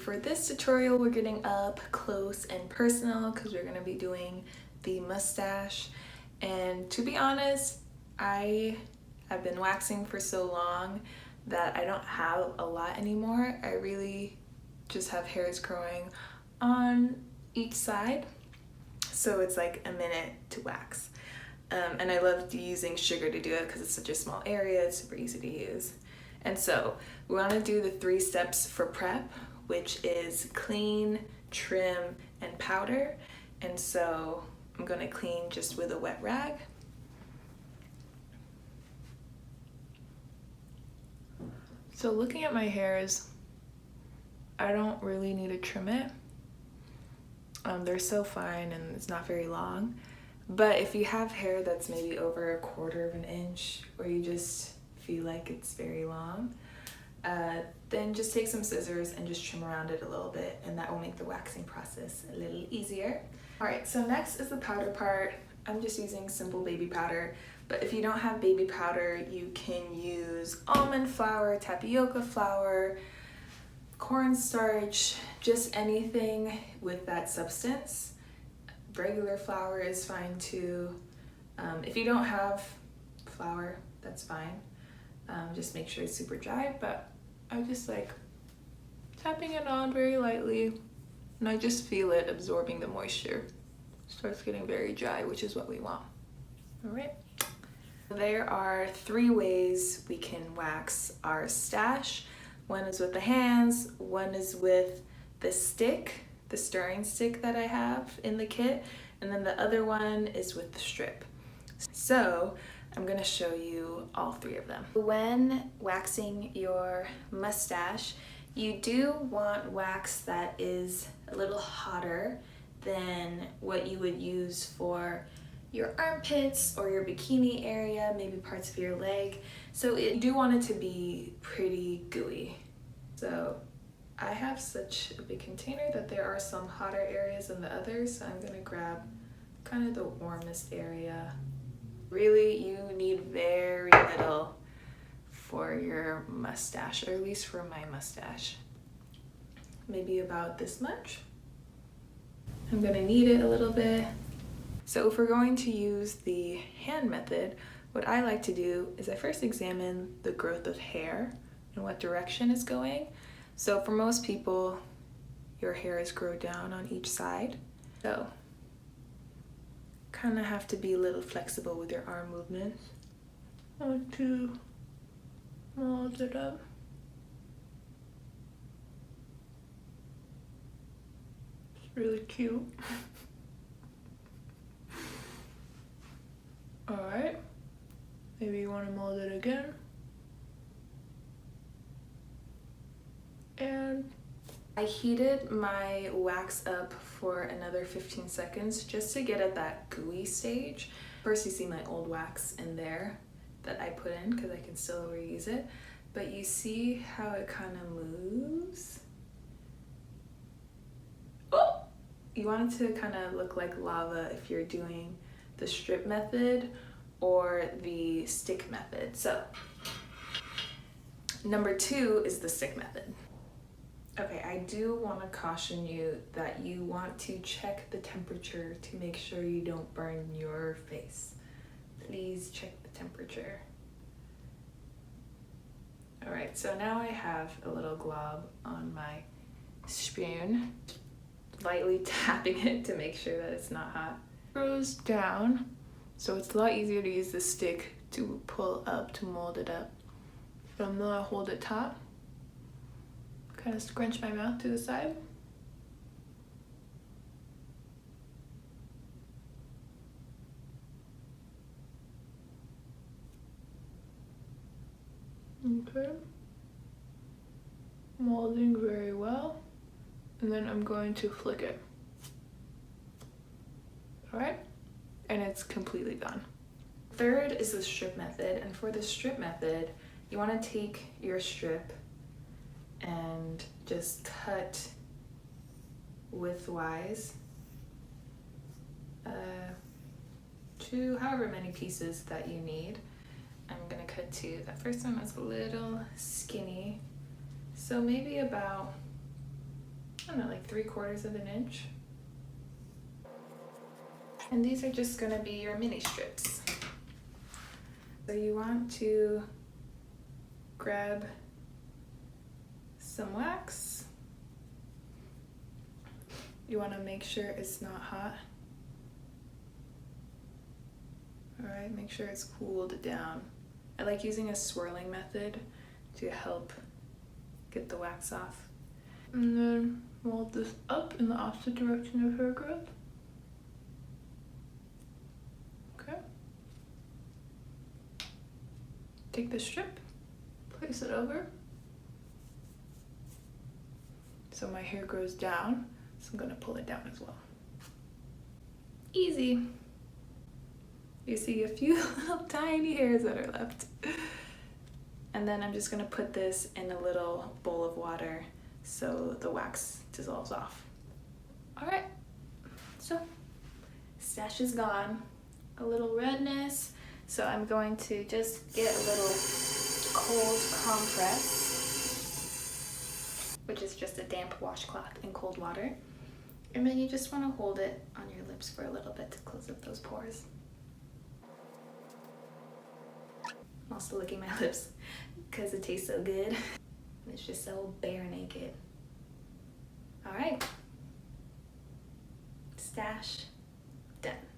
For this tutorial, we're getting up close and personal because we're going to be doing the mustache. And to be honest, I have been waxing for so long that I don't have a lot anymore. I really just have hairs growing on each side, so it's like a minute to wax. And I love using sugar to do it because it's such a small area, it's super easy to use. And so we want to do the 3 steps for prep, which is clean, trim, and powder. And so I'm going to clean just with a wet rag. So looking at my hairs, I don't really need to trim it. They're so fine and it's not very long. But if you have hair that's maybe over 1/4 of an inch, or you just feel like it's very long, then just take some scissors and just trim around it a little bit, and that will make the waxing process a little easier. Alright, so next is the powder part. I'm just using simple baby powder, but if you don't have baby powder, you can use almond flour, tapioca flour, cornstarch, just anything with that substance. Regular flour is fine too. If you don't have flour, that's fine. Just make sure it's super dry, but I just like tapping it on very lightly, and I just feel it absorbing the moisture. Starts getting very dry, which is what we want. All right. There are 3 ways we can wax our stash. One is with the hands, one is with the stick, the stirring stick that I have in the kit, and then the other one is with the strip. So I'm gonna show you all 3 of them. When waxing your mustache, you do want wax that is a little hotter than what you would use for your armpits or your bikini area, maybe parts of your leg. So you do want it to be pretty gooey. So I have such a big container that there are some hotter areas than the others, so I'm gonna grab kind of the warmest area. Really, you need very little for your mustache, or at least for my mustache. Maybe about this much. I'm gonna knead it a little bit. So if we're going to use the hand method, what I like to do is I first examine the growth of hair and what direction it's going. So for most people, your hairs grow down on each side. So kind of have to be a little flexible with your arm movements. I want to mold it up. It's really cute. Alright, maybe you want to mold it again. And I heated my wax up for another 15 seconds just to get at that gooey stage. First, you see my old wax in there that I put in because I can still reuse it. But you see how it kind of moves? Oh! You want it to kind of look like lava if you're doing the strip method or the stick method. So, number 2 is the stick method. Okay, I do want to caution you that you want to check the temperature to make sure you don't burn your face. Please check the temperature. Alright, so now I have a little glob on my spoon, lightly tapping it to make sure that it's not hot. It goes down, so it's a lot easier to use the stick to pull up, to mold it up. So I'm gonna hold it taut. Kind of scrunch my mouth to the side. Okay. Molding very well. And then I'm going to flick it. Alright? And it's completely gone. Third is the strip method. And for the strip method, you want to take your strip and just cut widthwise to however many pieces that you need. I'm gonna cut 2. That first one was a little skinny, so maybe about I don't know, like 3/4 of an inch. And these are just gonna be your mini strips. So you want to grab some wax. You want to make sure it's not hot. All right, make sure it's cooled down. I like using a swirling method to help get the wax off. And then mold this up in the opposite direction of hair growth. Okay. Take the strip, place it over. So my hair grows down, so I'm gonna pull it down as well. Easy. You see a few little tiny hairs that are left. And then I'm just gonna put this in a little bowl of water so the wax dissolves off. All right, so stash is gone. A little redness, so I'm going to just get a little cold compress, which is just a damp washcloth in cold water. And then you just want to hold it on your lips for a little bit to close up those pores. I'm also licking my lips because it tastes so good. It's just so bare naked. All right, stash done.